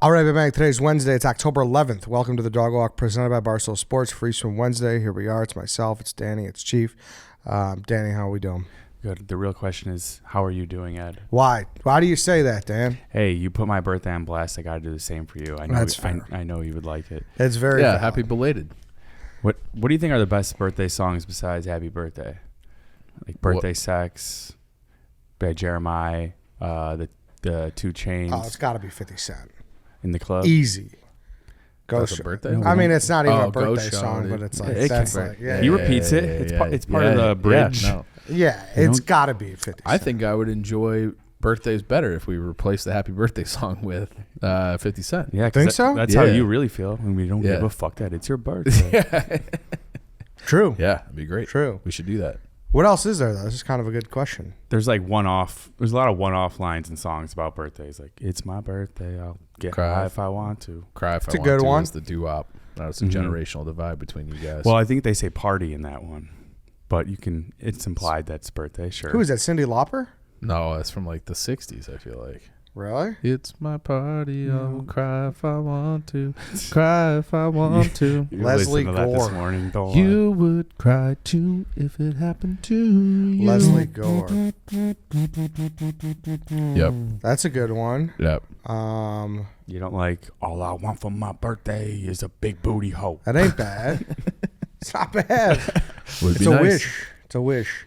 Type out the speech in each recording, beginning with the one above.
All right, back. Today's Wednesday. It's October 11th. Welcome to the Dog Walk presented by Barstool Sports. Free Swim Wednesday. Here we are. It's myself. It's Danny. It's Chief. Danny, how are we doing? Good. The real question is, how are you doing, Ed? Why? Why do you say that, Dan? Hey, you put my birthday on blast. I got to do the same for you. I know. That's fair. I know you would like it. It's very yeah. valid. Happy belated. What do you think are the best birthday songs besides Happy Birthday? Like Birthday Sex, by Jeremiah, the 2 Chainz. Oh, it's got to be 50 Cent. In the Club. Easy. That's a birthday? I mean, it's not even a Go birthday Show, song, dude. but it's like, It that's can- like, yeah. He repeats it. It's part of the bridge. Yeah, it's got to be 50 Cent. I think I would enjoy birthdays better if we replaced the Happy Birthday song with 50 Cent. Yeah, Think so? That's how you really feel. And we don't give a fuck that it's your birthday. True. Yeah, it'd be great. True. We should do that. What else is there, though? This is kind of a good question. There's like there's a lot of one-off lines in songs about birthdays. Like, it's my birthday. I'll get high if I want to. Cry if It's I a want good to one. is the doo-wop. That's a generational divide between you guys. Well, I think they say party in that one. But it's implied that's birthday, sure. Who is that, Cyndi Lauper? no, that's from like the 60s, I feel like. Really? It's my party. I'll cry if I want to. Cry if I want to. You Leslie listened to that Gore. this morning, don't You would cry too if it happened to you. Leslie Gore. Yep. That's a good one. Yep. You don't like, all I want for my birthday is a big booty hoe. That ain't bad. It's not bad. Would It's be a nice. wish. It's a wish.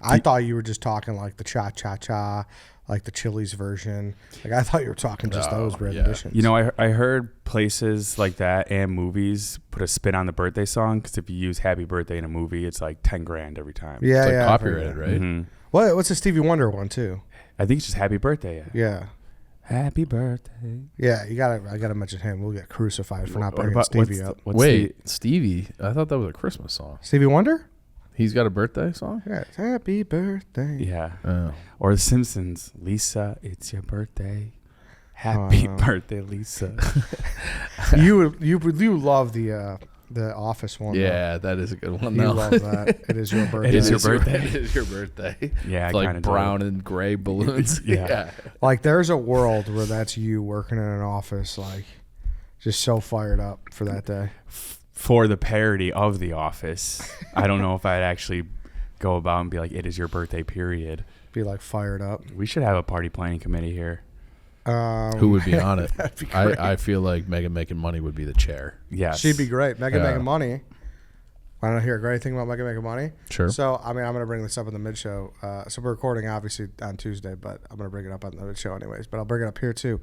I thought you were just talking like the cha-cha-cha, like the Chili's version. Like I thought you were talking just those renditions. You know, I heard places like that and movies put a spin on the birthday song because if you use Happy Birthday in a movie, it's like 10 grand every time. Yeah, It's like yeah. copyrighted, right? Mhm. What's a Stevie Wonder one too? I think it's just Happy Birthday. Yeah. Happy birthday. Yeah, I gotta mention him. We'll get crucified for not What bringing about- Stevie up. Wait, Stevie? I thought that was a Christmas song. Stevie Wonder? He's got a birthday song? Yeah. It's Happy birthday. Yeah. Oh. Or The Simpsons. Lisa, it's your birthday. Happy birthday, Lisa. You love the Office one. Yeah, that is a good one. You though. love that. It is your birthday. It is your birthday. It is your birthday. Yeah, I It's like kinda brown and gray balloons. Yeah. Like there's a world where that's you working in an office, like just so fired up for that day. For the parody of The Office, I don't know if I'd actually go about and be like, it is your birthday, period. Be like fired up. We should have a party planning committee here. Who would be on it? That'd be great. I feel like Megan Making Money would be the chair. Yes. She'd be great. Megan Yeah. making money. I don't hear a great thing about Megan making money. Sure. So, I mean, I'm going to bring this up in the mid-show. So we're recording, obviously, on Tuesday, but I'm going to bring it up on the mid-show anyways. But I'll bring it up here, too.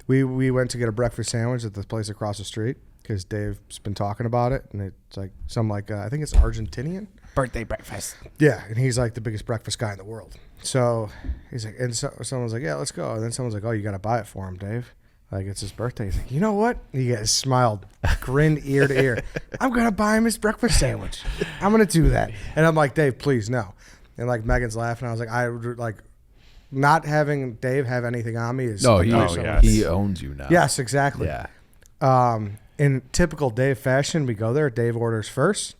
We went to get a breakfast sandwich at the place across the street because Dave's been talking about it. And it's like I think it's Argentinian. Birthday breakfast. Yeah, and he's like the biggest breakfast guy in the world. So he's like, and so someone's like, yeah, let's go. And then someone's like, oh, you got to buy it for him, Dave. Like, it's his birthday. He's like, you know what? He smiled, grinned ear to ear. I'm going to buy him his breakfast sandwich. I'm going to do that. And I'm like, Dave, please, no. And like Megan's laughing. I was like, not having Dave have anything on me is. No, yes. he owns you now. Yes, exactly. Yeah. In typical Dave fashion, we go there. Dave orders first.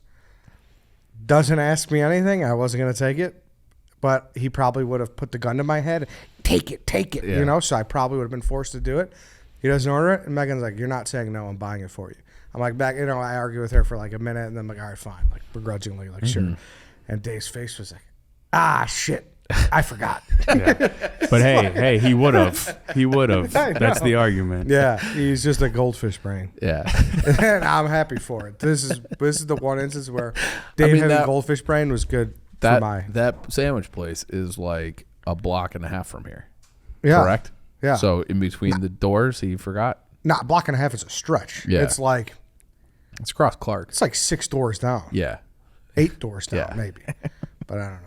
Doesn't ask me anything. I wasn't going to take it. But he probably would have put the gun to my head. Take it. Yeah. You know, so I probably would have been forced to do it. He doesn't order it. And Megan's like, you're not saying no. I'm buying it for you. I'm like, I argue with her for like a minute. And then I'm like, all right, fine. Like, begrudgingly, like, sure. And Dave's face was like, shit. I forgot. Yeah. But hey, he would have. He would have. That's the argument. Yeah, he's just a goldfish brain. Yeah. And I'm happy for it. This is the one instance where Dave having goldfish brain was good for my. That sandwich place is like a block and a half from here. Yeah. Correct? Yeah. So in between the doors, he forgot? Not block and a half is a stretch. Yeah. It's like It's across Clark. it's like 6 doors down. Yeah. 8 doors down, Yeah. maybe. But I don't know.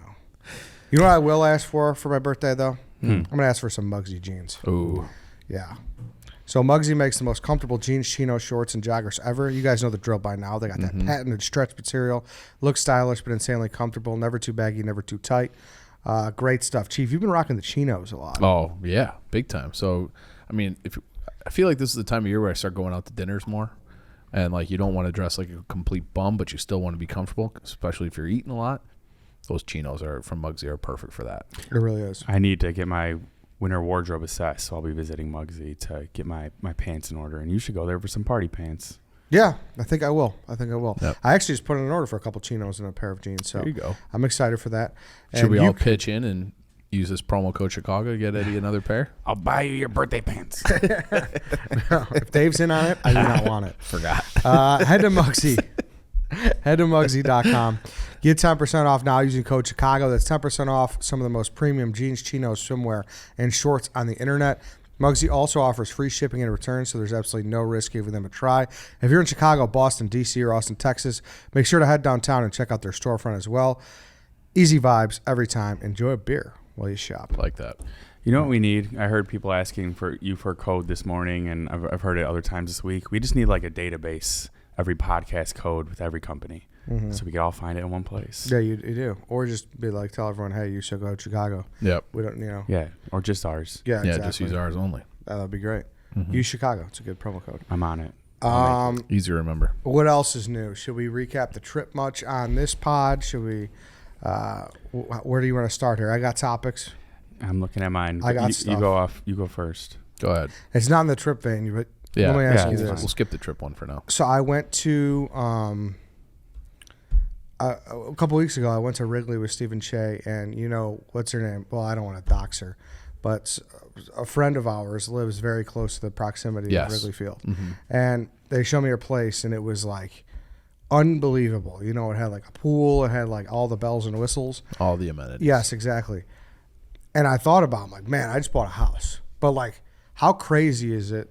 You know what I will ask for my birthday, though? I'm going to ask for some MUGSY jeans. Ooh. Yeah. So MUGSY makes the most comfortable jeans, chinos, shorts, and joggers ever. You guys know the drill by now. They got that patented stretch material. Looks stylish, but insanely comfortable. Never too baggy, never too tight. Great stuff. Chief, you've been rocking the chinos a lot. Oh, yeah. Big time. So, I mean, I feel like this is the time of year where I start going out to dinners more. And, like, you don't want to dress like a complete bum, but you still want to be comfortable, especially if you're eating a lot. Those chinos from MUGSY are perfect for that. It really is. I need to get my winter wardrobe assessed, so I'll be visiting MUGSY to get my pants in order. And you should go there for some party pants. Yeah, I think I will. Yep. I actually just put in an order for a couple chinos and a pair of jeans. So There you go. I'm excited for that. Should we all pitch in and use this promo code Chicago to get Eddie another pair? I'll buy you your birthday pants. If Dave's in on it, I do not want it. Forgot. Head to MUGSY. Head to MUGSY.com. Get 10% off now using code Chicago. That's 10% off some of the most premium jeans, chinos, swimwear, and shorts on the internet. MUGSY also offers free shipping and returns, so there's absolutely no risk giving them a try. If you're in Chicago, Boston, D.C., or Austin, Texas, make sure to head downtown and check out their storefront as well. Easy vibes every time. Enjoy a beer while you shop. Like that. You know what we need? I heard people asking for a code this morning, and I've heard it other times this week. We just need like a database, every podcast code with every company, so we can all find it in one place. Yeah, you do. Or just be like, tell everyone, hey, you should go to Chicago. Yep. We don't, Yeah, or just ours. Yeah, exactly. Just use ours only. That'd be great. Use Chicago. It's a good promo code. I'm on it. Easy to remember. What else is new? Should we recap the trip much on this pod? Should we? Where do you want to start here? I got topics. I'm looking at mine. I got you stuff. go off. You go first. Go ahead. It's not in the trip vein, but Yeah. let me ask you we'll, this. we'll skip the trip one for now. So I went to a couple weeks ago. I went to Wrigley with Stephen Shea, and you know what's her name? Well, I don't want to dox her, but a friend of ours lives very close to the proximity of Wrigley Field, and they showed me her place, and it was like unbelievable. You know, it had like a pool, it had like all the bells and whistles, All the amenities. Yes, exactly. And I thought about, I'm like, man, I just bought a house, but like, how crazy is it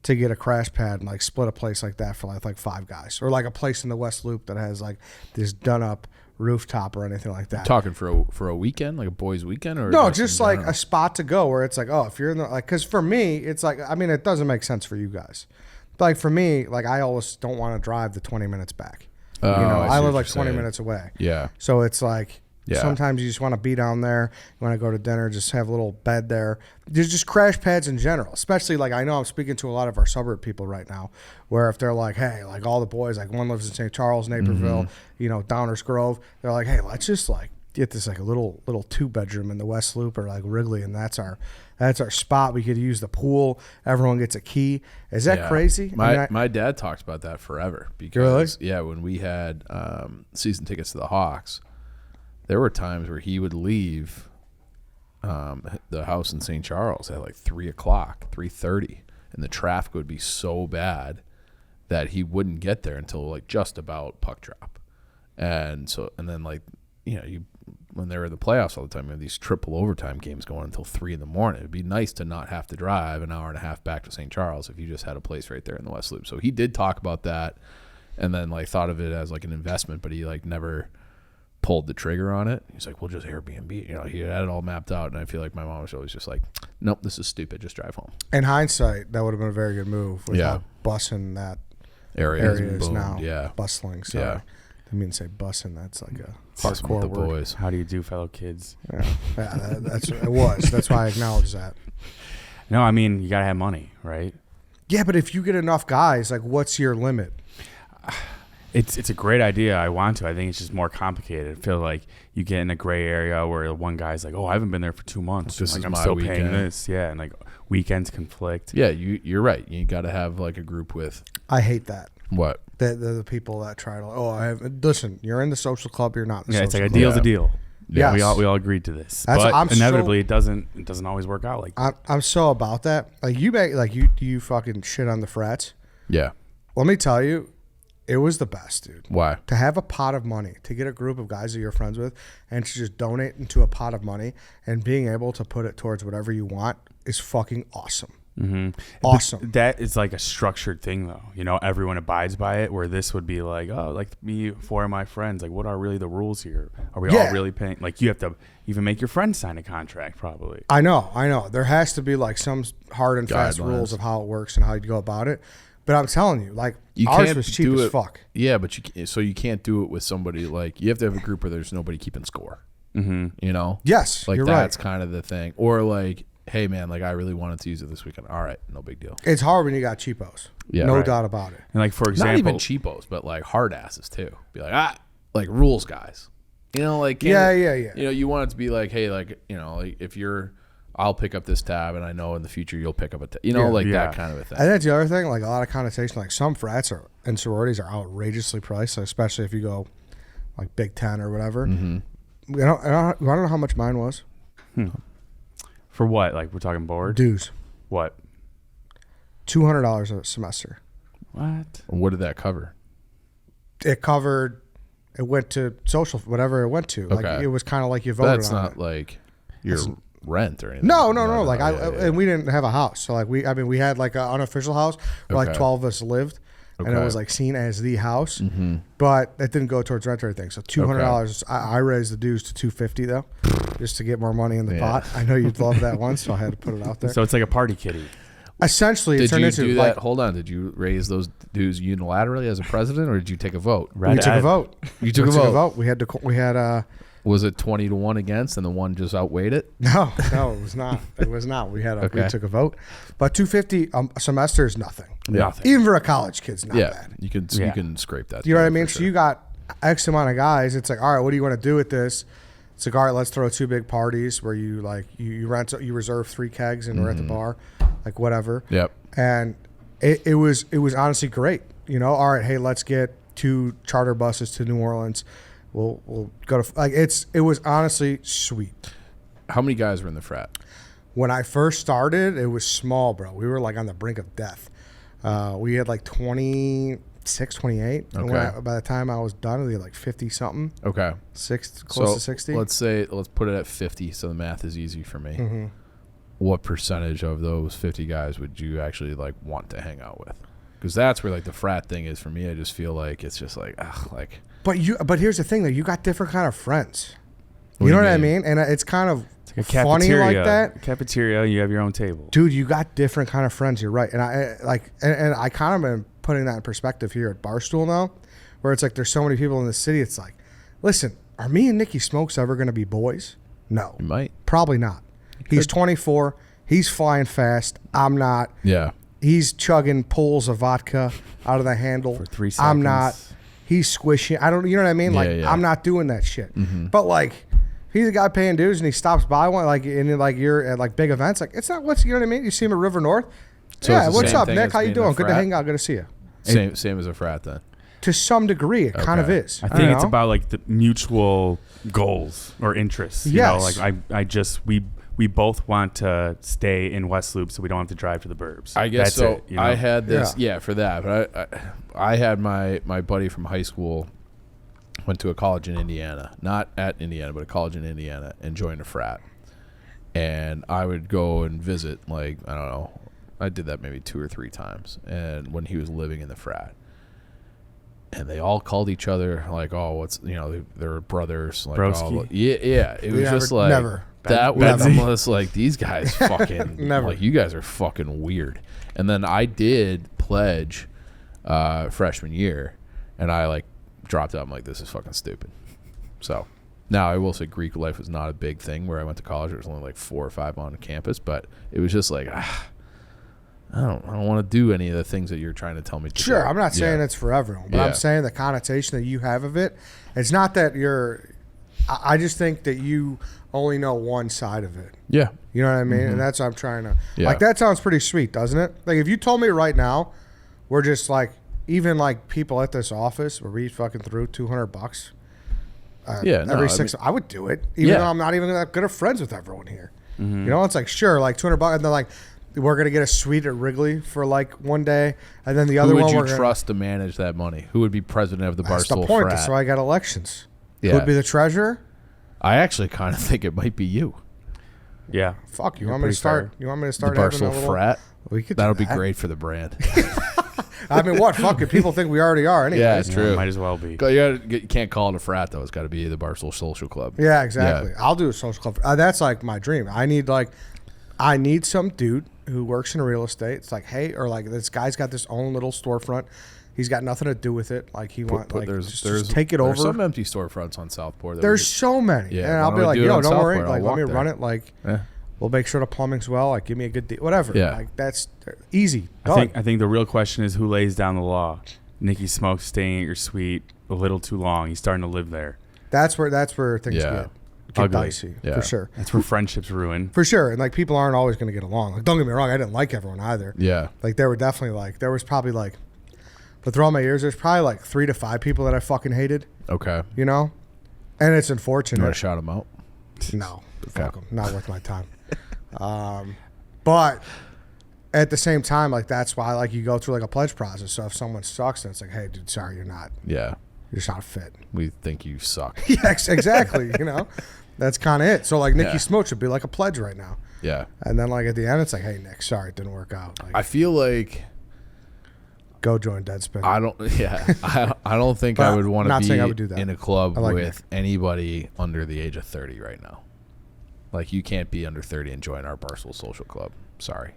to get a crash pad and like split a place like that for like 5 guys, or like a place in the West Loop that has like this done up rooftop or anything like that? Talking for a weekend, like a boys' weekend, or No, just in like general? a spot to go where it's like, oh, if you're in the, like, because for me, it's like, I mean, it doesn't make sense for you guys. But like for me, like I always don't want to drive the 20 minutes back. Oh, You know, I I see live what like you're 20 saying. minutes away. Yeah. So it's like, Yeah. sometimes you just want to be down there. You want to go to dinner, just have a little bed there. There's just crash pads in general, especially like I know I'm speaking to a lot of our suburb people right now, where if they're like, hey, like all the boys, like one lives in St. Charles, Naperville, you know, Downers Grove, they're like, hey, let's just like get this like a little 2-bedroom in the West Loop or like Wrigley, and that's our spot. We could use the pool. Everyone gets a key. Is that crazy? My dad talked about that forever because when we had season tickets to the Hawks, there were times where he would leave the house in St. Charles at like 3:30, and the traffic would be so bad that he wouldn't get there until like just about puck drop. And then like, you know, when they were in the playoffs all the time, you have these triple overtime games going until 3 a.m. It'd be nice to not have to drive an hour and a half back to St. Charles if you just had a place right there in the West Loop. So he did talk about that, and then like thought of it as like an investment, but he like never pulled the trigger on it. He's like, we'll just Airbnb. You know, he had it all mapped out, and I feel like my mom was always just like, nope, this is stupid. Just drive home. In hindsight, that would have been a very good move with how bussing that area is now. Yeah. Bustling. Sorry. Yeah. I mean, say bussing. That's like a Just hardcore the word. boys. How do you do, fellow kids? Yeah, it was. That's why I acknowledge that. No, I mean, you got to have money, right? Yeah, but if you get enough guys, like, what's your limit? It's a great idea. I want to. I think it's just more complicated. I feel like you get in a gray area where one guy's like, oh, I haven't been there for 2 months. This like, is I'm my still weekend. paying this. Yeah, and like weekends conflict. Yeah, you're right. You got to have like a group with I hate that. what? The people that try to, listen, you're in the social club, you're not in the Yeah, it's social like a club. deal's a deal. Yes. we all agreed to this, That's- I'm but inevitably it doesn't always work out like that. I'm so about that. Like, you fucking shit on the frats. Yeah. Let me tell you, it was the best, dude. Why? To have a pot of money, to get a group of guys that you're friends with, and to just donate into a pot of money and being able to put it towards whatever you want is fucking awesome. Awesome. But that is like a structured thing, though. You know, everyone abides by it. Where this would be like, oh, like me, 4 of my friends. Like, what are really the rules here? Are we all really paying? Like, you have to even make your friends sign a contract, probably. I know. There has to be like some hard and fast Guidelines. rules of how it works and how you go about it. But I'm telling you, like, You ours can't was cheap do as it- fuck. Yeah, but you can't do it with somebody like you have to have a group where there's nobody keeping score. You know. Yes, Like you're that's right. kind of the thing, or like, hey man, like I really wanted to use it this weekend. All right, no big deal. It's hard when you got cheapos. Yeah, no right. doubt about it. And like, for example, Not even cheapos, but like hard asses too. Be like like rules guys. You know, like Yeah. You know, you want it to be like, hey, like you know, like if you're I'll pick up this tab, and I know in the future you'll pick up a tab. You know, that kind of a thing. And that's the other thing. Like a lot of connotation. Like some frats and sororities are outrageously priced, especially if you go like Big Ten or whatever. Mm-hmm. I don't know how much mine was. For what? Like we're talking board? Dues. What? $200 a semester. What? What did that cover? It covered. It went to social, whatever it went to. Okay. Like it was kind of like you voted. That's on not it. like your rent or anything. No. Like yeah. and we didn't have a house, so like we had like an unofficial house where like 12 of us lived, and it was like seen as the house, but it didn't go towards rent or anything. So $200. I raised the dues to $250 though, just to get more money in the pot. I know you'd love that one, so I had to put it out there. So it's like a party kitty. Essentially, it turned into do like, that? Hold on. Did you raise those dues unilaterally as a president, or did you take a vote? we took a vote. You took a vote. We had Was it 20-1 against, and the one just outweighed it? No, it was not. It was not. We took a vote, but $250 a semester is nothing. Nothing. Even for a college kid's not bad. You can scrape that. You know what I mean? Sure. So you got X amount of guys. It's like, all right, what do you want to do with this? It's like, all right, let's throw 2 big parties where you like you reserve 3 kegs and we're at the bar, like whatever. Yep. And it was honestly great. You know, all right, hey, let's get 2 charter buses to New Orleans. We'll go to like it was honestly sweet. How many guys were in the frat? When I first started, it was small, bro. We were like on the brink of death. We had like 26, 28. Okay. And by the time I was done, we had like 50 something. Okay. Close to 60. Let's put it at 50 so the math is easy for me. Mm-hmm. What percentage of those 50 guys would you actually like want to hang out with? Because that's where like the frat thing is for me. I just feel like it's just like, But here's the thing though, you got different kind of friends. What You do know you what I mean? mean? And it's kind of It's like a funny cafeteria. like that. Cafeteria, you have your own table. Dude, you got different kind of friends. You're right. And I kind of been putting that in perspective here at Barstool now, where it's like there's so many people in the city. It's like, listen, are me and Nicky Smokes ever going to be boys? No. You might. Probably not. He's 24. He's flying fast. I'm not. Yeah. He's chugging pulls of vodka out of the handle. For 3 seconds. I'm not. He's squishing. I don't. You know what I mean? Like Yeah. I'm not doing that shit. But like, he's a guy paying dues and he stops by one like and like you're at like big events. Like it's not what's you know what I mean? You see him at River North. So Yeah. it's the What's same up, thing Nick? as How you being a doing? Good to frat? hang out. Good to see you. Same as a frat then. To some degree, it kind of Okay. is. I don't think it's know. about like the mutual goals or interests. You know, Yes. like we both want to stay in West Loop so we don't have to drive to the burbs. I guess That's so. it, you know? I had this, Yeah. for that. But I had my buddy from high school went to a college in Indiana, not at Indiana, but a college in Indiana, and joined a frat. And I would go and visit, like, I don't know, I did that maybe 2 or 3 times. And when he was living in the frat, and they all called each other like, oh, what's they're brothers, like, Broski. oh, yeah. It was just like never. that was Betsy. almost like these guys fucking Never. like you guys are fucking weird. And then I did pledge freshman year, and I like dropped out. I'm like, this is fucking stupid. So now I will say Greek life was not a big thing where I went to college. There was only like 4 or 5 on campus, but it was just like I don't want to do any of the things that you're trying to tell me to do. Sure, I'm not saying Yeah. it's for everyone, but Yeah. I'm saying the connotation that you have of it. It's not that you're. I just think that you only know one side of it. Yeah. You know what I mean? And that's what I'm trying to. Yeah. Like that sounds pretty sweet, doesn't it? Like if you told me right now, we're just like even like people at this office where we fucking threw $200. Yeah, no, every I 6. mean- I would do it, even Yeah. though I'm not even that good of friends with everyone here. You know, it's like sure, like $200, and they're like, we're gonna get a suite at Wrigley for like one day, and then the other Who would one you we're gonna, trust to manage that money? Who would be president of the that's Barstool the point. frat? That's why I got elections. Yeah. Who would be the treasurer? I actually kind of think it might be you. Yeah. Fuck you. You're Want me to pretty start? fair. You want me to The start having a Barstool little? frat. We could. do That'll be that. great for the brand. I mean, what? Fuck it. People think we already are. Anyways. Yeah, it's true. Might as well be. You can't call it a frat though. It's got to be the Barstool Social Club. Yeah, exactly. I'll do a social club. That's like my dream. I need some dude who works in real estate. It's like, hey, or like this guy's got this own little storefront. He's got nothing to do with it. Like he wants like just take it over. There's some empty storefronts on Southport. that There's we so many. Yeah, and why I'll don't be we like, do it yo, on don't worry. Southport? Like I'll let me walk run there. it. Like could- Yeah. we'll make sure the plumbing's well. Like give me a good deal. Whatever. Yeah. Like that's easy. I think the real question is who lays down the law. Nicky Smokes staying at your suite a little too long. He's starting to live there. That's where things Yeah. get. get Ugly. dicey Yeah. for sure. That's where friendships ruin. For sure. And like people aren't always going to get along. Like don't get me wrong, I didn't like everyone either. Yeah. Like there were definitely like there was probably like, but throughout my years, there's probably like 3 to 5 people that I fucking hated. Okay. You know, and it's You want unfortunate. to shout them out? No, Okay. fuck 'em. Not worth my time. But at the same time, like that's why like you go through like a pledge process. So if someone sucks, then it's like, hey, dude, sorry, you're Yeah. just not fit. We think you suck. Yeah, exactly. You know, that's kind of it. So like Nikki Yeah. Smoke should be like a pledge right now. Yeah. And then like at the end, it's like, hey, Nick, sorry, it didn't work out. Like, I feel like go join Deadspin. I don't think But I would want not to saying I be would do that. in a club I like with anybody under the age of 30 right now. Like you can't be under 30 and join our Barstool Social Club. Sorry.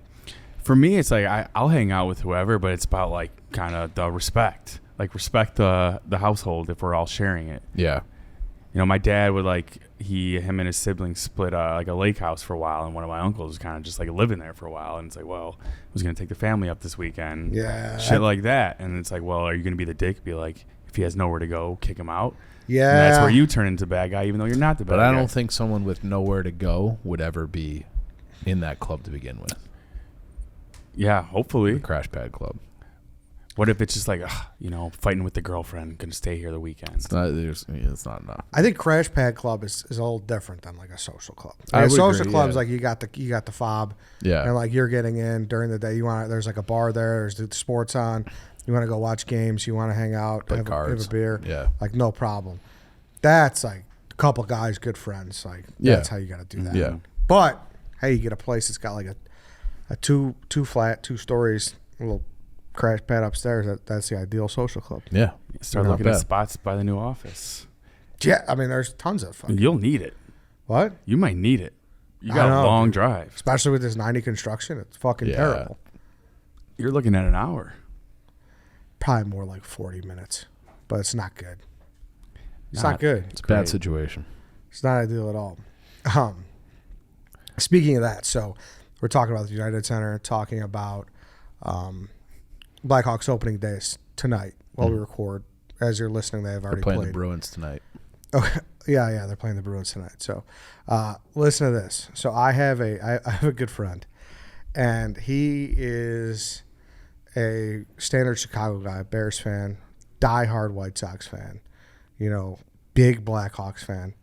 For me, it's like I'll hang out with whoever, but it's about like kind of the respect. Like respect the household if we're all sharing it. Yeah. You know, my dad would like him and his siblings split like a lake house for a while, and one of my uncles was kind of just like living there for a while, and it's like, well, I was gonna take the family up this weekend, Yeah. shit like that, and it's like, well, are you gonna be the dick? Be like, if he has nowhere to go, kick him out. Yeah. And that's where you turn into bad guy, even though you're not the bad But guy. I don't think someone with nowhere to go would ever be in that club to begin with. Yeah, hopefully. The Crash Pad Club. What if it's just like, fighting with the girlfriend, gonna stay here the weekend? It's not enough. I think Crash Pad Club is a little different than like a social club. I Like a would social agree, club's yeah. like you got the fob, Yeah. and like you're getting in during the day. There's like a bar there. There's the sports on. You want to go watch games. You want to hang out, Play have cards. a beer. Yeah. Like no problem. That's like a couple guys, good friends. Like Yeah. that's how you got to do that. Yeah. But hey, you get a place that's got like a two flat, 2 stories, little crash pad upstairs. That's the ideal social club. Yeah. Start Not looking at bad. spots by the new office. Yeah, I mean there's tons of fucking You'll need it. what. You might need it. You I got a know, long dude. drive. Especially with this 90 construction, it's fucking Yeah. terrible. You're looking at an hour. Probably more like 40 minutes, but it's not good. It's not good. It's a bad Great. situation. It's not ideal at all. Speaking of that, so we're talking about the United Center, talking about Blackhawks opening days tonight while we record. As you're listening, they have We're already playing played. the Bruins tonight. Okay. Yeah, they're playing the Bruins tonight. So, listen to this. So I have a good friend, and he is a standard Chicago guy, Bears fan, diehard White Sox fan, big Blackhawks fan,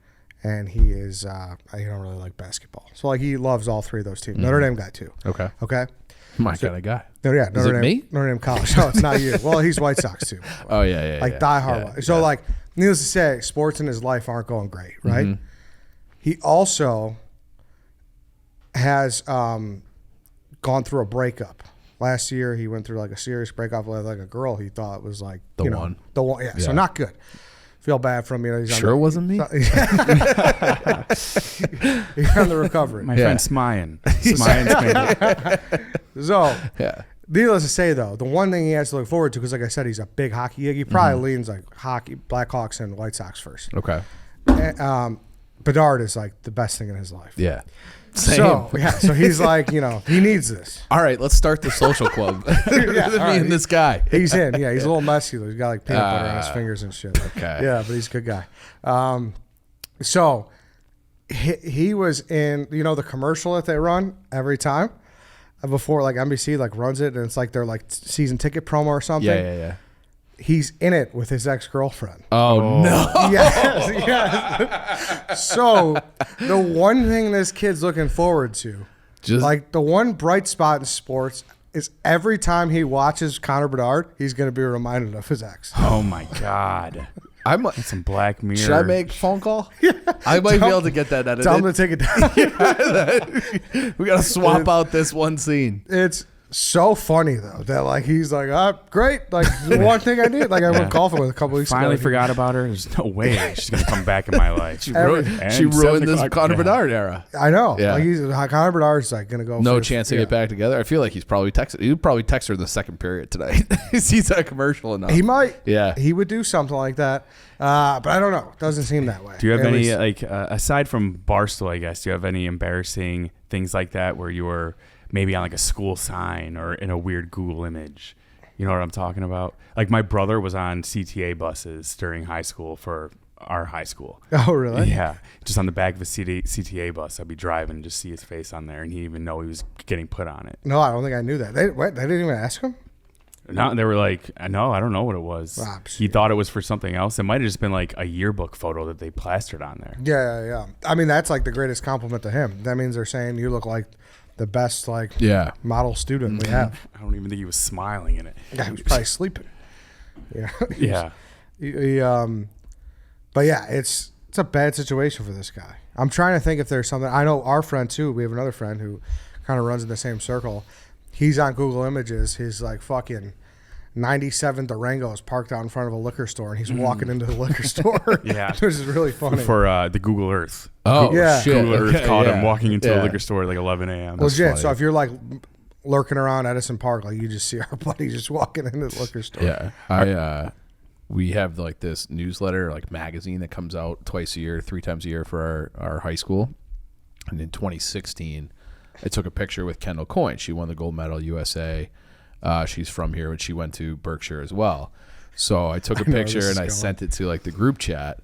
and he is he don't really like basketball. So like he loves all 3 of those teams. Notre Dame guy too. Okay. Okay. My kind of guy. No, yeah, Is it me? Notre Dame College. No, it's not you. Well, he's White Sox too. Oh, yeah. Like yeah. diehard. Yeah, So yeah. like, needless to say, sports in his life aren't going great, right? Mm-hmm. He also has gone through a breakup. Last year, he went through like a serious breakup with like a girl he thought was like The one. The one, yeah. So Yeah. not good. Feel bad for him. He's Sure it wasn't me? He's on the recovery. My Yeah. friend Smayan. Smayan's So, Yeah. needless to say, though, the one thing he has to look forward to, because like I said, he's a big hockey. He probably leans like hockey, Blackhawks, and White Sox first. Okay. Bedard is like the best thing in his life. Yeah. Same. So he's like, he needs this. All right, let's start the social club. Me right. and this guy. He's in. Yeah, he's a little muscular. He's got like peanut butter on his fingers and shit. Okay. Yeah, but he's a good guy. So he was in, the commercial that they run every time before like NBC like runs it, and it's like their like season ticket promo or something. Yeah. He's in it with his ex-girlfriend. Oh, no. Yes. So the one thing this kid's looking forward to, Just like the one bright spot in sports, is every time he watches Connor Bedard, he's going to be reminded of his ex. Oh my God. I might. That's some Black Mirror. Should I make a phone call? I might be able to get that edited. Tell him to take it down. We got to swap out this one scene. It's so funny though that like he's like, great, like the one thing I need. Like I went golfing with a couple weeks Finally ago. forgot about her. There's no way she's gonna come back in my life. She Every- ruined, And she ruined 7 this o'clock, Connor yeah. Bedard era. I know. Yeah. Like Connor Bedard's like gonna go. No for chance to yeah. get back together. I feel like he's probably texted. He would probably text her in the second period tonight. He sees that commercial enough. He might. Yeah. He would do something like that. But I don't know. Doesn't seem that way. Do you have At any least- like aside from Barstool? I guess do you have any embarrassing things like that where you were maybe on like a school sign or in a weird Google image? You know what I'm talking about? Like my brother was on CTA buses during high school for our high school. Oh, really? Yeah, just on the back of a CTA bus, I'd be driving and just see his face on there, and he didn't even know he was getting put on it. No, I don't think I knew that. They didn't even ask him? No, they were like, no, I don't know what it was. He thought it was for something else. It might have just been like a yearbook photo that they plastered on there. Yeah. I mean, that's like the greatest compliment to him. That means they're saying you look like the best model student we have. I don't even think he was smiling in it. Yeah, he was probably sleeping. Yeah. But yeah, it's a bad situation for this guy. I'm trying to think if there's something. I know our friend too. We have another friend who kind of runs in the same circle. He's on Google Images. His like fucking 97 Durango is parked out in front of a liquor store, and he's walking into the liquor store. Yeah, which is really funny for the Google Earth. Oh, yeah. shit. Google Earth caught him Yeah. walking into Yeah. a liquor store at like 11 a.m. Legit. So if you're like lurking around Edison Park, like you just see our buddy just walking into the liquor store. Yeah, we have like this newsletter, like magazine that comes out twice a year, 3 times a year for our high school. And in 2016, I took a picture with Kendall Coyne. She won the gold medal USA. She's from here, and she went to Berkshire as well. So I took a picture and I sent it to like the group chat,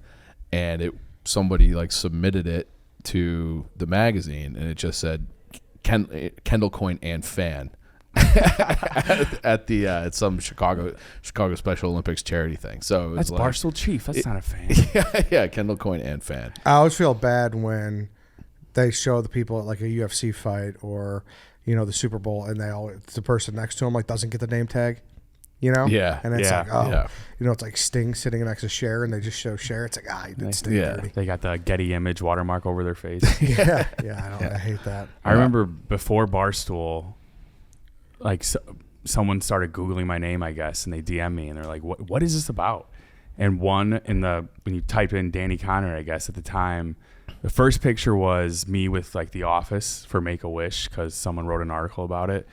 and somebody like submitted it to the magazine, and it just said Kendall Coyne and fan. at some Chicago Special Olympics charity thing. So it was That's like, Barstool Chief. That's not a fan. yeah, Kendall Coyne and fan. I always feel bad when they show the people at like a UFC fight or the Super Bowl, and the person next to him like doesn't get the name tag. Yeah. And it's Yeah. like, it's like Sting sitting next to Cher, and they just show Cher. It's like, you did Sting dirty. They got the Getty Image watermark over their face. Yeah. I hate that. I remember before Barstool, like someone started Googling my name, I guess, and they DM me, and they're like, what is this about? And when you type in Danny Conner, I guess at the time, the first picture was me with like The Office for Make-A-Wish because someone wrote an article about it.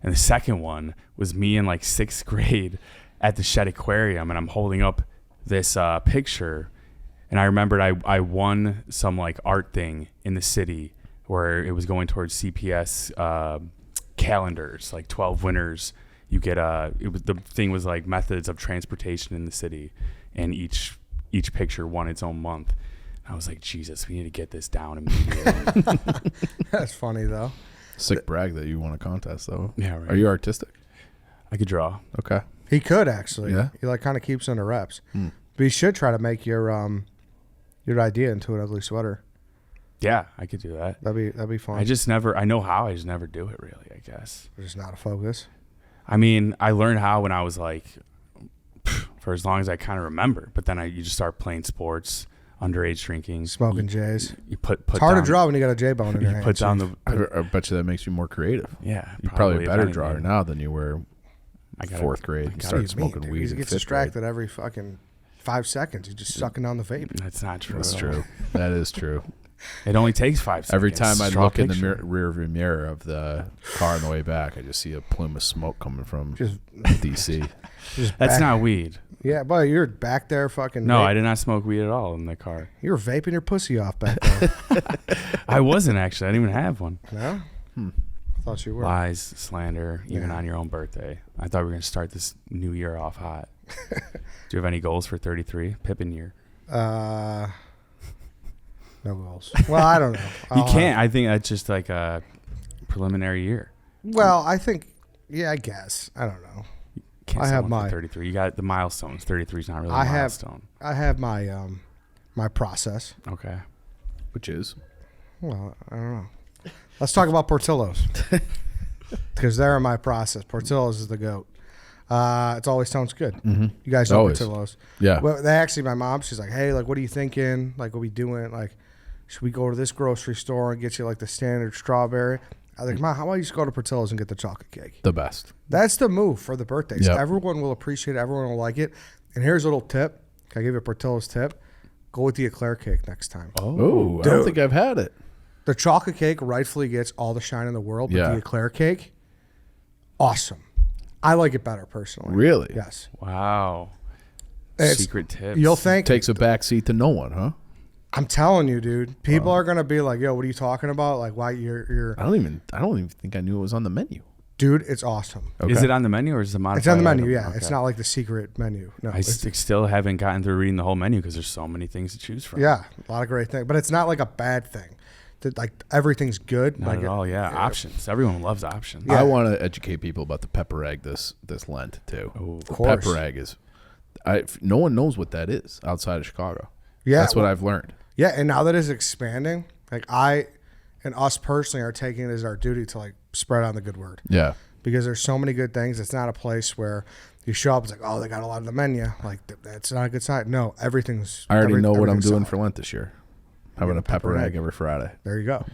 And the second one was me in like 6th grade at the Shed Aquarium, and I'm holding up this picture. And I remembered I won some like art thing in the city where it was going towards CPS calendars, like 12 winners. You get the thing was like methods of transportation in the city, and each picture won its own month. I was like, Jesus, we need to get this down immediately. That's funny though. Sick brag that you won a contest though. Yeah, right. Are you artistic? I could draw. Okay. He could actually. Yeah. He like kind of keeps under wraps. But you should try to make your idea into an ugly sweater. Yeah, I could do that. That'd be fun. I know how, I just never do it really, I guess. Just not a focus. I mean, I learned how when I was like, for as long as I kind of remember, but then you just start playing sports, underage drinking, smoking J's. You put it's hard down, to draw when you got a J bone in your hand. Put down the. I bet you that makes you more creative. Yeah, you're probably a better drawer now than you were. Fourth grade, you start smoking weed. He gets distracted every fucking 5 seconds. He's just sucking down the vape. That's not true. That's true. That is true. It only takes 5 seconds. Every time I look in the rear view mirror of the car on the way back, I just see a plume of smoke coming from DC. That's not weed. Yeah, but you're back there fucking. No, I did not smoke weed at all in the car. You were vaping your pussy off back there. I wasn't actually. I didn't even have one. No? I thought you were. Lies, slander, even on your own birthday. I thought we were going to start this new year off hot. Do you have any goals for 33? Pippin year. No goals. Well, I don't know. You can't. I think that's just like a preliminary year. Well, I think, I guess. I don't know. I have my 33. You got the milestones. 33 is not really a milestone. I have my my process. Okay. Which is? Well, I don't know. Let's talk about Portillo'S. Because they're in my process. Portillo'S is the GOAT. It always sounds good. Mm-hmm. You guys know Portillo'S. Yeah. Well, my mom, she's like, hey, like, what are you thinking? Like, what are we doing? Like, should we go to this grocery store and get you like the standard strawberry? I was like, Mom, how about you just go to Portillo'S and get the chocolate cake? The best. That's the move for the birthdays. Yep. Everyone will appreciate it. Everyone will like it. And here's a little tip. Can I give you a Portillo'S tip? Go with the eclair cake next time. Oh, I don't think I've had it. The chocolate cake rightfully gets all the shine in the world, but the eclair cake, awesome. I like it better personally. Really? Yes. Wow. Secret tips. You'll think takes a backseat to no one, huh? I'm telling you, dude. People are gonna be like, "Yo, what are you talking about? Like, why you're?" I don't even think I knew it was on the menu. Dude, it's awesome. Okay. Is it on the menu or is it modified? It's on the menu, item? yeah. Okay. It's not like the secret menu. No, I still haven't gotten through reading the whole menu because there's so many things to choose from. yeah, a lot of great things. But it's not like a bad thing. Like everything's good. Not at all, yeah. Options. Everyone loves options. Yeah. I want to educate people about the pepper egg this Lent too. Oh, Of course. Pepper egg is, no one knows what that is outside of Chicago. Yeah, That's what I've learned. Yeah, and now that it's expanding, like I and us personally are taking it as our duty to like spread on the good word. Yeah. Because there's so many good things. It's not a place where you show up, it's like, oh, they got a lot of the menu. Like that's not a good sign. No, everything's. I already know what I'm everything's doing solid. for Lent this year. Having a pepper egg every Friday. There you go.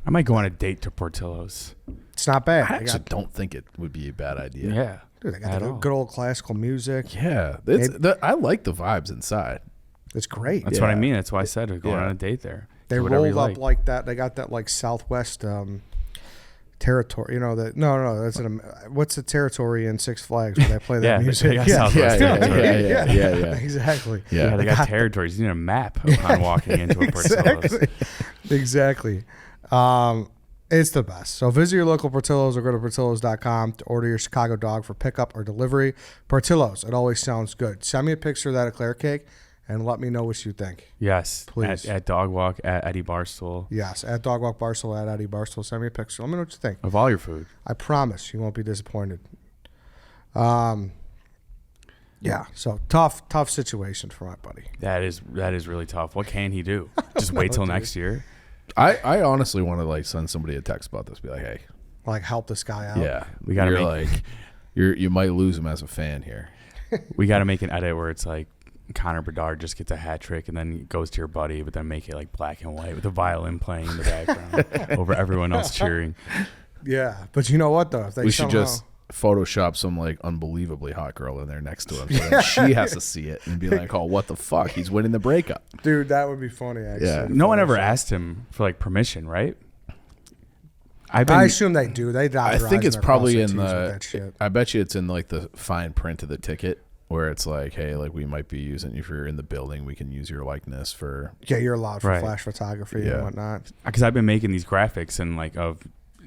I might go on a date to Portillo's. It's not bad. I They actually got, don't think it would be a bad idea. Yeah. dude, they got At the all. good old classical music. Yeah. I like the vibes inside. It's great. That's what I mean. That's why I said we're going on a date there. They Do whatever rolled you up like that. They got that like Southwest territory. You know that? No. That's what's the territory in Six Flags where they play that Yeah, music? they got Southwest territory. Yeah. Exactly. Yeah, they got territories. You need a map upon walking into a Portillo's. Exactly. It's the best. So visit your local Portillo's or go to Portillo's.com to order your Chicago dog for pickup or delivery. Portillo's, it always sounds good. Send me a picture of that eclair cake and let me know what you think. Yes. Please. At Dog Walk, at Eddie Barstool. Yes, at Dog Walk Barstool, at Eddie Barstool. Send me a picture. Let me know what you think. Of all your food. I promise you won't be disappointed. Yeah, so tough situation for my buddy. That is really tough. What can he do? Just wait till next year? I honestly want to like send somebody a text about this. Be like, hey, Like help this guy out. yeah, We gotta you're make- like, you might lose him as a fan here. We got to make an edit where it's like Connor Bedard just gets a hat trick and then goes to your buddy, but then make it like black and white with a violin playing in the background over everyone else cheering. Yeah, but you know what though? If they We should somehow, just Photoshop some like unbelievably hot girl in there next to him, so that she has to see it and be like, "Oh, what the fuck? He's winning the breakup." dude, that would be funny. Actually. Yeah. No one ever asked him for like permission, right? I assume they do. They dot I their think I's it's and their probably cross in their T's with the. that shit. I bet you it's in like the fine print of the ticket where it's like, "Hey, like we might be using if you're in the building, we can use your likeness for." Yeah, you're allowed for Right. flash photography Yeah. and whatnot. Because I've been making these graphics and like of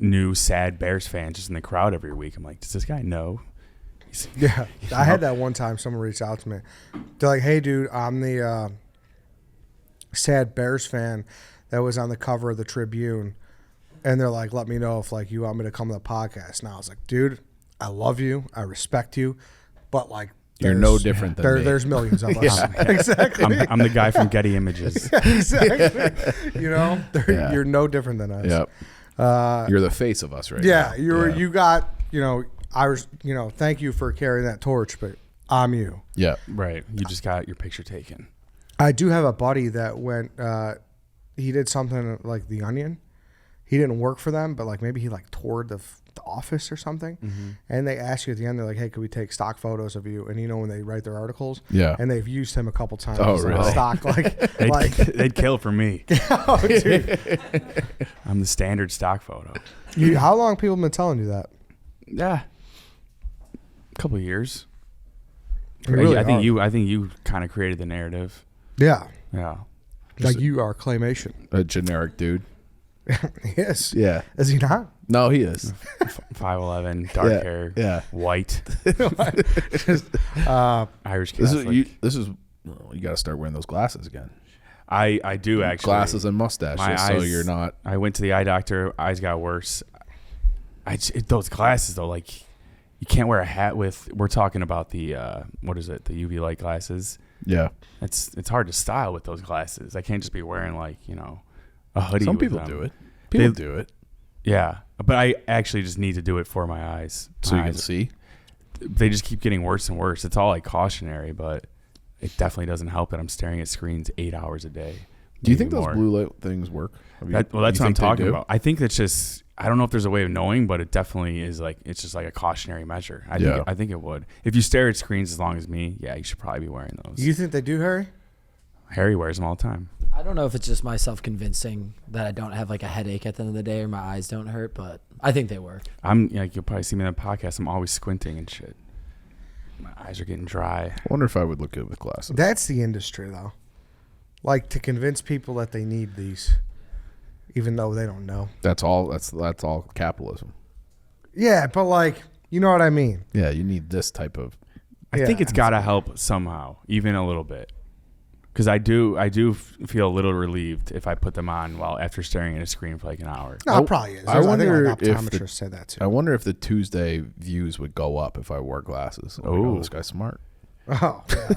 new sad Bears fans just in the crowd every week. I'm like, does this guy know? Yeah, I had that one time. Someone reached out to me. They're like, "Hey, dude, I'm the sad Bears fan that was on the cover of the Tribune," and they're like, "Let me know if like you want me to come to the podcast." And I was like, "Dude, I love you, I respect you, but like You're no different than me. There's millions of us." Exactly. I'm the guy from Getty Images. Exactly. You know, Yeah. you're no different than us. Yep. You're the face of us, right? Yeah, now. you got, thank you for carrying that torch, but I'm you. Yeah. Right. You just got your picture taken. I do have a buddy that went, he did something like The Onion. He didn't work for them, but like maybe he like toured the office or something. Mm-hmm. And they ask you at the end, they're like, "Hey, could we take stock photos of you?" And you know, when they write their articles, Yeah. and they've used him a couple times. Oh, as, like, really? stock, They'd kill for me. oh, dude. I'm the standard stock photo. How long have people been telling you that? Yeah. A couple of years. You really I think are. you kind of created the narrative. Yeah. Yeah. Like you are claymation. A generic dude. Yes. Yeah. Is he not? No, he is. 5'11", dark Yeah, hair, yeah. white, Irish This Catholic. is you got to start wearing those glasses again. I do actually. Glasses and mustaches, My so eyes- you're not. I went to the eye doctor. Eyes got worse. Those glasses though, like you can't wear a hat with. We're talking about the what is it? The UV light glasses. Yeah. It's hard to style with those glasses. I can't just be wearing like a hoodie. Some with people them. do it. People They- do it Yeah, but I actually just need to do it for my eyes. so My you can eyes- see. They just keep getting worse and worse. It's all like cautionary, but it definitely doesn't help that I'm staring at screens 8 hours a day. Do you maybe think those more. blue light things work? That's you what I'm think they talking do? about. I think that's just. I don't know if there's a way of knowing, but it definitely is like it's just like a cautionary measure. I think it would. If you stare at screens as long as me, yeah, you should probably be wearing those. You think they do, Harry? Harry wears them all the time. I don't know if it's just myself convincing that I don't have like a headache at the end of the day or my eyes don't hurt, but I think they work. I'm like you'll probably see me in the podcast. I'm always squinting and shit. My eyes are getting dry. I wonder if I would look good with glasses. That's the industry, though. Like to convince people that they need these, even though they don't know. That's all. That's all capitalism. Yeah, but like, you know what I mean? Yeah, you need this type of. I think it's got to help somehow, even a little bit. Because I do feel a little relieved if I put them on while after staring at a screen for like an hour. No, it probably is. I wonder think if optometrists say that too. I wonder if the Tuesday views would go up if I wore glasses. Oh, this guy's smart. Oh, yeah.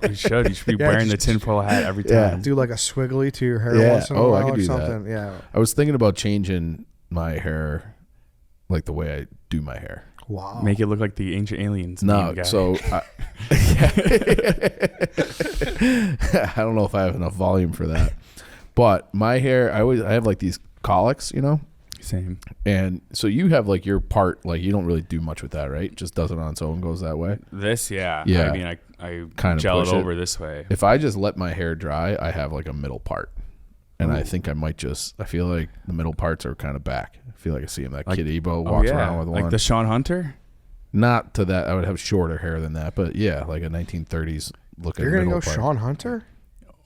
You should. You should be wearing the tinfoil hat every time. Do like a swiggly to your hair once in a while or something. That. Yeah. I was thinking about changing my hair, like the way I do my hair. Wow. Make it look like the ancient aliens. No, meme guy. so I don't know if I have enough volume for that. But my hair, I have like these colics, you know? Same. And so you have like your part, like you don't really do much with that, right? Just does it on its own, goes that way. This, yeah. Yeah. I mean, I kind of gel it push over this way. If I just let my hair dry, I have like a middle part. And I think I might I feel like the middle parts are kind of back. I feel like I see him, that kid Ebo walks around with one. Like the Sean Hunter? Not to that. I would have shorter hair than that. But yeah, like a 1930s looking You're going to go part. Sean Hunter?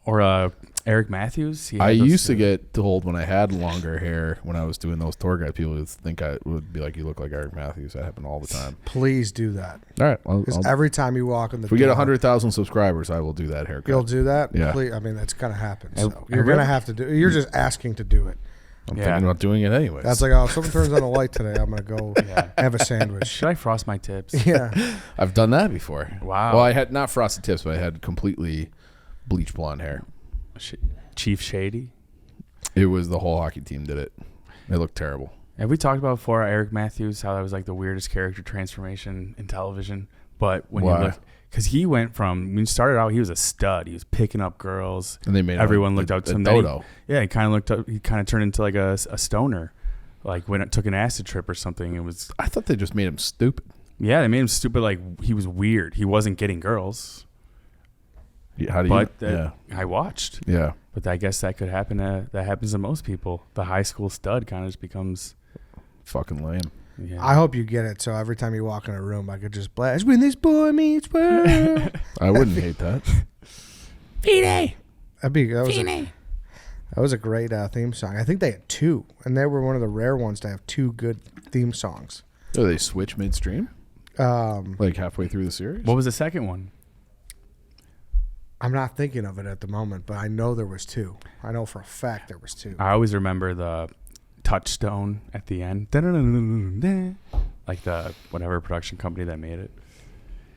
Or Eric Matthews? I used to get told when I had longer hair, when I was doing those tour guide, people would think I would be like, you look like Eric Matthews. That happened all the time. Please do that. All right. Because every time you walk in the if we get 100,000 subscribers, I will do that haircut. You'll do that? Yeah. Please, I mean, that's going to happen. So you're going to have to do it. You're just asking to do it. I'm thinking about doing it anyways. That's like, oh, if someone turns on a light today, I'm going to go have a sandwich. Should I frost my tips? Yeah. I've done that before. Wow. Well, I had not frosted tips, but I had completely bleach blonde hair. Chief Shady? It was the whole hockey team did it. It looked terrible. Have we talked about before Eric Matthews, how that was like the weirdest character transformation in television? But when you look, because he went from, when he started out, he was a stud. He was picking up girls. And they made everyone looked up to him. Dodo. He kind of looked up, he kind of turned into like a stoner. Like when it took an acid trip or something. It was. I thought they just made him stupid. Yeah, they made him stupid. Like he was weird. He wasn't getting girls. How do you? I watched. Yeah. But I guess that could happen. That happens to most people. The high school stud kind of just becomes fucking lame. Yeah. I hope you get it. So every time you walk in a room, I could just blast when this boy meets world. I wouldn't hate that. Feeney. That was a great theme song. I think they had two, and they were one of the rare ones to have two good theme songs. So they switch midstream, like halfway through the series. What was the second one? I'm not thinking of it at the moment, but I know there was two. I know for a fact there was two. I always remember the touchstone at the end, like the whatever production company that made it.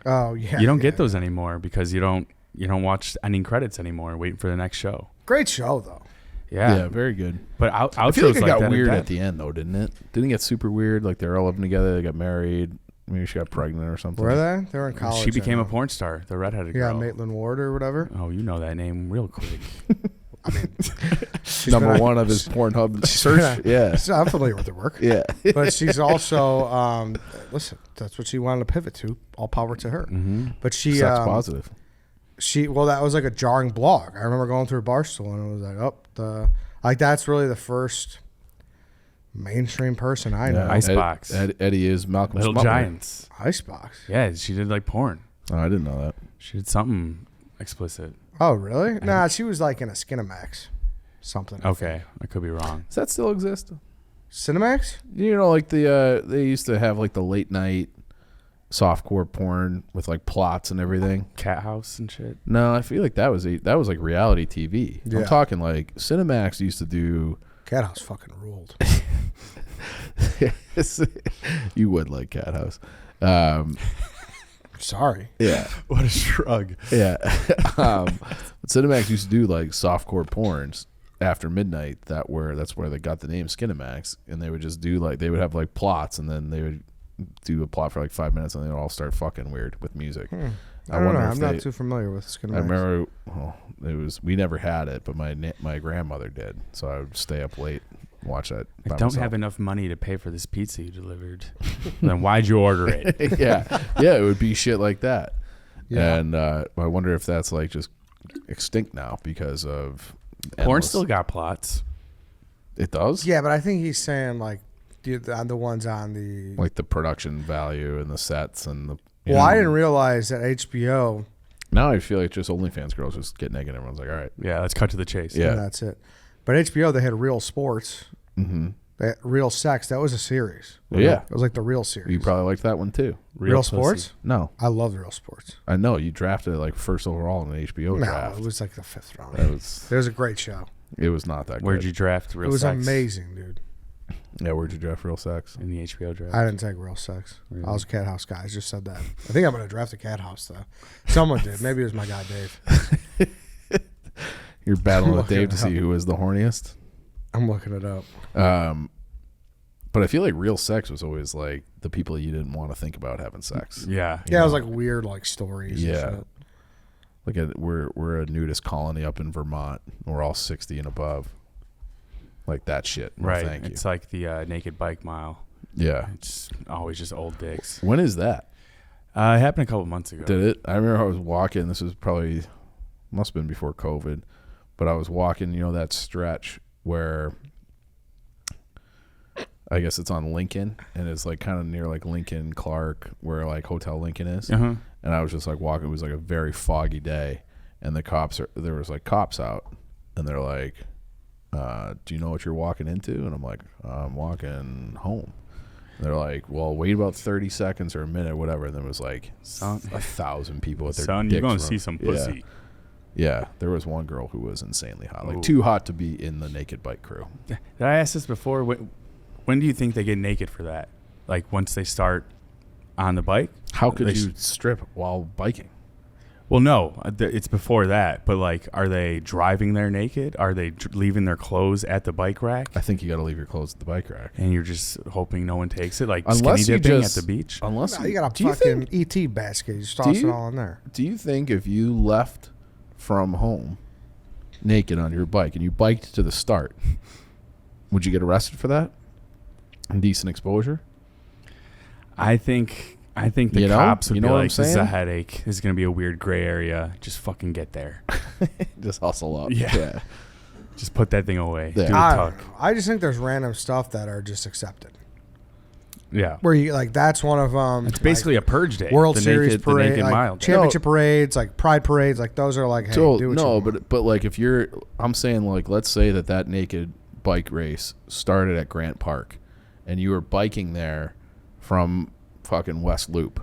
Oh yeah. You don't get those anymore because you don't watch ending credits anymore, waiting for the next show. Great show though. Yeah, very good. But I feel like it got weird at the end though, didn't it? Didn't it get super weird? Like they're all living together, they got married. Maybe she got pregnant or something. Were they? They were in college. She became a porn star, the redheaded girl. Yeah, Maitland Ward or whatever. Oh, you know that name real quick. I mean, number one of his Pornhub search. Yeah, I'm familiar with her work. Yeah, but she's also listen. That's what she wanted to pivot to. All power to her. Mm-hmm. But she sex positive. That was like a jarring blog. I remember going through Barstool and it was like, that's really the first mainstream person I know. Icebox. Eddie is Malcolm Little Smutler. Giants. Icebox. Yeah, she did like porn. Oh, I didn't know that. She did something explicit. Oh, really? Nah, she was like in a Skinamax. Something. Okay, I could be wrong. Does that still exist? Cinemax? You know, like they used to have like the late night softcore porn with like plots and everything. Cat House and shit. No, I feel like that was like reality TV. Yeah. I'm talking like Cinemax used to do. Cat House fucking ruled. You would like Cat House. Sorry. Yeah. What a shrug. Yeah. Cinemax used to do like softcore porns after midnight. That's where they got the name Skinemax, and they would just do they would have like plots, and then they would do a plot for like 5 minutes, and they'd all start fucking weird with music. I don't know. I'm not too familiar with Skinemax. I remember we never had it, but my grandmother did, so I would stay up late and watch that. I don't have enough money to pay for this pizza you delivered. Then why'd you order it? Yeah, it would be shit like that. Yeah. And I wonder if that's like just extinct now because of porn. Still got plots. It does. Yeah, but I think he's saying like the ones on the like the production value and the sets and the. Well, I didn't realize that HBO. Now I feel like just OnlyFans girls just get naked. Everyone's like, all right. Yeah, let's cut to the chase. Yeah. And that's it. But HBO, they had Real Sports. Mm-hmm. That Real Sex, that was a series. Yeah. It was like the Real series. You probably liked that one too. Real Sports? No. I love Real Sports. I know. You drafted it like first overall in the HBO draft. No, it was like the 5th round. That was, It was a great show. it was not that Where'd good. you draft Real It was Sex? amazing, dude. Yeah, where'd you draft Real Sex? In the HBO draft. I didn't take Real Sex. Really? I was a Cat House guy. I just said that. I think I'm going to draft a Cat House, though. Someone did. Maybe it was my guy, Dave. You're battling with Looking Dave to it see up. who was the horniest. I'm looking it up. But I feel like Real Sex was always like the people you didn't want to think about having sex. Yeah. Yeah, it was like weird like stories. Yeah. And shit. Like we're a nudist colony up in Vermont. We're all 60 and above. Like that shit. No, Right. Thank you. It's like the naked bike mile. Yeah. It's always just old dicks. When is that? It happened a couple months ago. Did it? I remember I was walking. This was probably must have been before COVID, but I was walking. You know that stretch where I guess it's on Lincoln, and it's like kind of near like Lincoln Clark, where like Hotel Lincoln is. Uh-huh. And I was just like walking. It was like a very foggy day, and there was like cops out, and they're like, "Do you know what you're walking into?" And I'm like, "I'm walking home." And they're like, "Well, wait about 30 seconds or a minute, whatever." And there was like Son, 1,000 people with their son dicks you're going to run- see some Yeah. pussy. Yeah, there was one girl who was insanely hot, like Ooh. too hot to be in the naked bike crew. Did I ask this before? When do you think they get naked for that? Like once they start on the bike? How could They you strip while biking? Well, no, it's before that. But like, are they driving there naked? Are they leaving their clothes at the bike rack? I think you got to leave your clothes at the bike rack. And you're just hoping no one takes it, like Unless skinny you dipping just- at the beach. Unless No, you got do a you fucking think, ET basket. You just toss it all in there. Do you think if you left from home naked on your bike and you biked to the start, would you get arrested for that? Indecent exposure? I think the You know? cops would You know be what I'm like, "This is a saying? headache. This is gonna be a weird gray area. Just fucking get there. Just hustle up. Yeah. Just put that thing away. Yeah. Do a I tuck. don't know. I just think there's random stuff that are just accepted. Yeah. Where you like that's one of It's basically a purge day. World the Series naked, parade, the naked like mile day. championship parades, like pride parades, like those are like hey, So, do what no, you want. but like if you're, I'm saying like let's say that naked bike race started at Grant Park, and you were biking there from fucking West Loop,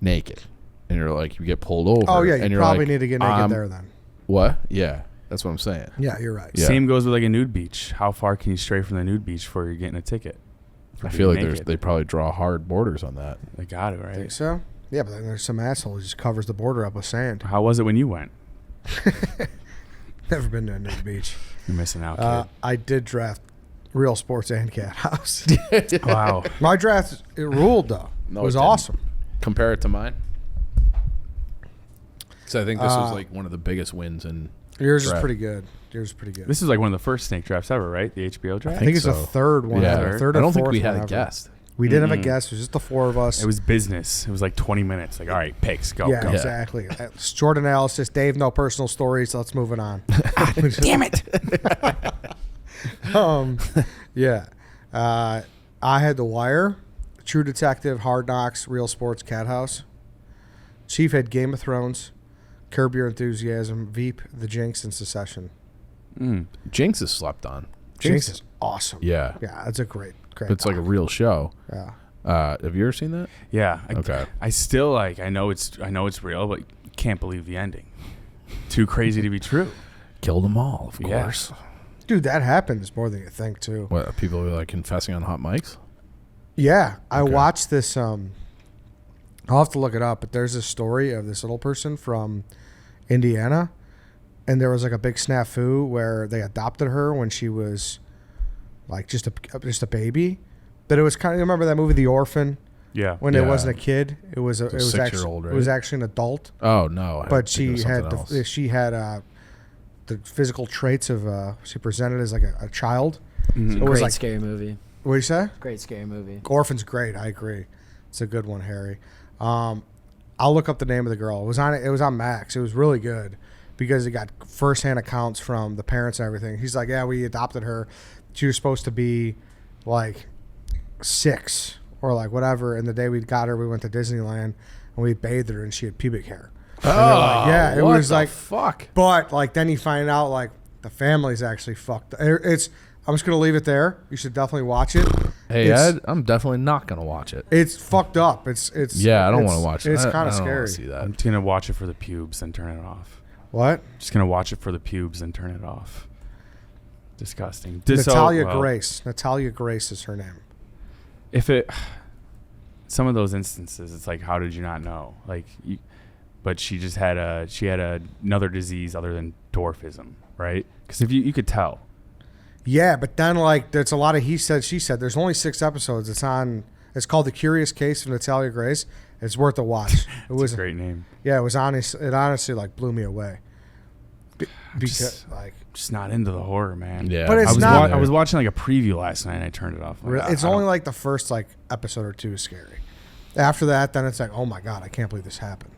naked, and you're like you get pulled over. Oh yeah, and you you're probably like, need to get naked there then. What? Yeah, that's what I'm saying. Yeah, you're right. Yeah. Same goes with like a nude beach. How far can you stray from the nude beach before you're getting a ticket? I feel like naked? they probably draw hard borders on that. They got it Think right. so? Yeah, but then there's some asshole who just covers the border up with sand. How was it when you went? Never been to a nude beach. You're missing out, kid. I did draft Real Sports and Cat House. Wow. My draft it ruled though. No, it was it didn't. awesome. Compare it to mine. So I think this was Uh, like one of the biggest wins in. Yours is Draft. pretty good. Yours is pretty good. This is like one of the first snake drafts ever, right? The HBO draft. I think it's so. the third one. Yeah, ever, third I or don't think fourth we had one a ever. guest. We didn't have a Mm-mm. guest. It was just the four of us. It was business. It was like 20 minutes. Like, all right, picks, go, yeah, go. exactly. Short analysis. Dave, no personal stories. So let's move it on. Damn it. Yeah. I had The Wire, True Detective, Hard Knocks, Real Sports, Cat House. Chief had Game of Thrones, Curb Your Enthusiasm, Veep, The Jinx, and Secession. Jinx is slept on. Jinx is awesome. Yeah. Yeah, it's a great. It's like a real show. Yeah. Have you ever seen that? Yeah. Okay. I still like. I know it's real, but can't believe the ending. Too crazy to be true. Killed them all, of Yeah. course. Dude, that happens more than you think, too. What, people are like confessing on hot mics? Yeah, I Okay. watched this. I'll have to look it up, but there's a story of this little person from Indiana, and there was like a big snafu where they adopted her when she was like just a baby. But it was kind of, you remember that movie The Orphan Yeah. when Yeah. it wasn't a kid, it was a it was actually 6-year-old, it was right? actually an adult, Oh no! but she had the physical traits of she presented as like a child. Mhm. It was Great like, scary movie. what do you say? Great scary movie. Orphan's great. I agree. It's a good one, Harry. I'll look up the name of the girl. It was on Max. It was really good because it got firsthand accounts from the parents and everything. He's like, yeah, we adopted her. She was supposed to be like 6 or like whatever. And the day we got her, we went to Disneyland and we bathed her and she had pubic hair. And they're like, yeah, it what was the like, fuck. but like then you find out like the family's actually fucked. It's I'm just gonna leave it there. You should definitely watch it. Hey, Ed, I'm definitely not gonna watch it. It's fucked up. It's Yeah, I don't want to watch it. It's kind I of don't wanna scary. see that. I'm just gonna watch it for the pubes and turn it off. What? Just gonna watch it for the pubes and turn it off. Disgusting. Natalia Grace. Natalia Grace is her name. If it, some of those instances, it's like, how did you not know? Like, but she just had another disease other than dwarfism, right? Because if you could tell. Yeah, but then like there's a lot of he said, she said. There's only 6 episodes. It's called The Curious Case of Natalia Grace. It's worth a watch. It was a great name. Yeah, it was honest. It honestly like blew me away. Because just not into the horror, man. Yeah, but it's I was watching like a preview last night and I turned it off. It's only like the first like episode or 2 is scary. After that, then it's like, oh my god, I can't believe this happened.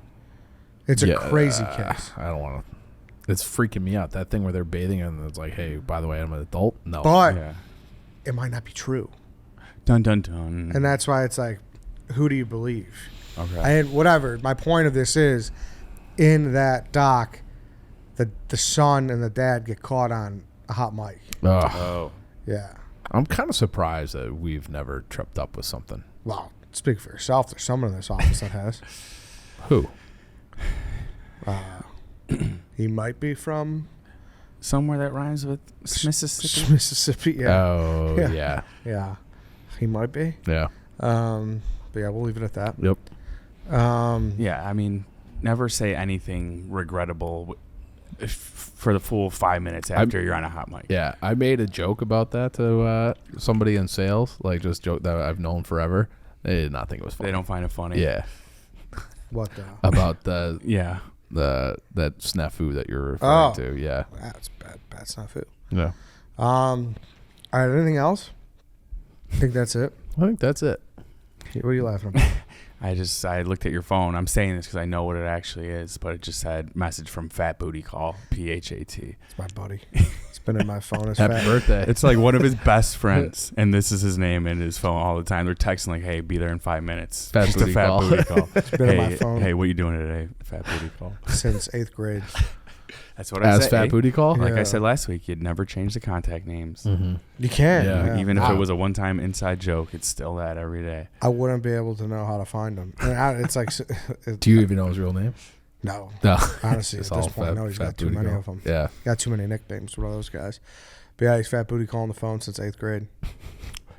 It's a crazy case. I don't want to. It's freaking me out. That thing where they're bathing and it's like, hey, by the way, I'm an adult. No, but it might not be true. Dun dun dun. And that's why it's like, who do you believe? Okay. And whatever. My point of this is, in that doc, the son and the dad get caught on a hot mic. Oh. Yeah. I'm kind of surprised that we've never tripped up with something. Well, speak for yourself. There's someone in this office that has. Who? He might be from somewhere that rhymes with Mississippi. Mississippi. Yeah. Oh yeah. Yeah. He might be. Yeah. But yeah, we'll leave it at that. Yep. Yeah, I mean, never say anything regrettable for the full 5 minutes after you're on a hot mic. Yeah, I made a joke about that to somebody in sales, like just joke that I've known forever. They did not think it was funny. They don't find it funny. Yeah. What the? About the that snafu that you're referring to. Yeah. That's bad. Bad snafu. Yeah. All right. Anything else? I think that's it. I think that's it. What are you laughing about? I looked at your phone. I'm saying this because I know what it actually is, but it just said message from Fat Booty Call, PHAT. It's my buddy. It's been in my phone. As Happy fat. birthday. It's like one of his best friends, and this is his name in his phone all the time. They're texting like, "Hey, be there in 5 minutes." Fat Just Booty a Fat Call. Booty Call. It's been in my phone. Hey, what you doing today? Fat Booty Call. Since 8th grade. That's what I said. Fat Booty Call? Like Yeah. I said last week, you'd never change the contact names. Mm-hmm. You can. Yeah. Even if it was a one-time inside joke, it's still that every day. I wouldn't be able to know how to find him. It's like. Do you even know his real name? No. No. Honestly, It's at this all point, Fat- no, he's Fat got too Booty many Call. of them. Yeah. Got too many nicknames. One of those guys. But yeah, he's Fat Booty Call on the phone since 8th grade.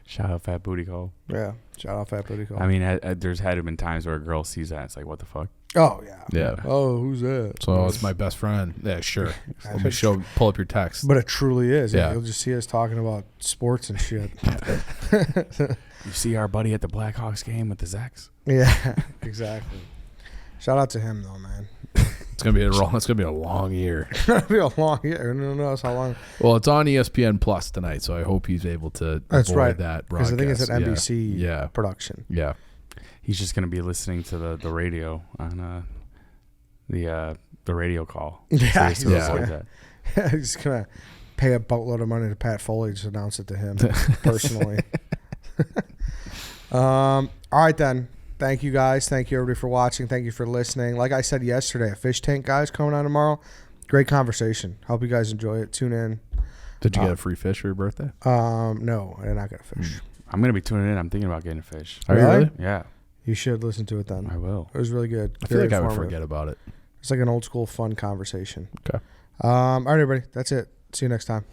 Shout out Fat Booty Call. Yeah. Shout out Fat Booty Call. I mean, there's had to been times where a girl sees that. It's like, what the fuck? Oh, yeah. Yeah. Oh, who's that? So it's my best friend. Yeah, sure. Let me pull up your text. But it truly is. Yeah. You'll just see us talking about sports and shit. You see our buddy at the Blackhawks game with his ex? Yeah, exactly. Shout out to him, though, man. It's gonna be a long year. It's going to be a long year. Who knows how long. Well, it's on ESPN Plus tonight, so I hope he's able to That's avoid right. that Because broadcast. I think it's an NBC Yeah. production. Yeah. He's just gonna be listening to the radio on the radio call. Yeah, So he yeah. avoids that. He's going to pay a boatload of money to Pat Foley to announce it to him personally. All right, then. Thank you, guys. Thank you, everybody, for watching. Thank you for listening. Like I said yesterday, a fish tank guy's coming on tomorrow. Great conversation. Hope you guys enjoy it. Tune in. Did you get a free fish for your birthday? No, I did not get a fish. I'm gonna be tuning in. I'm thinking about getting a fish. Are you really? Yeah, You should listen to it then. I will. It was really good. I feel Very like I would informative. forget about it. It's like an old school fun conversation. Okay. All right, everybody. That's it. See you next time.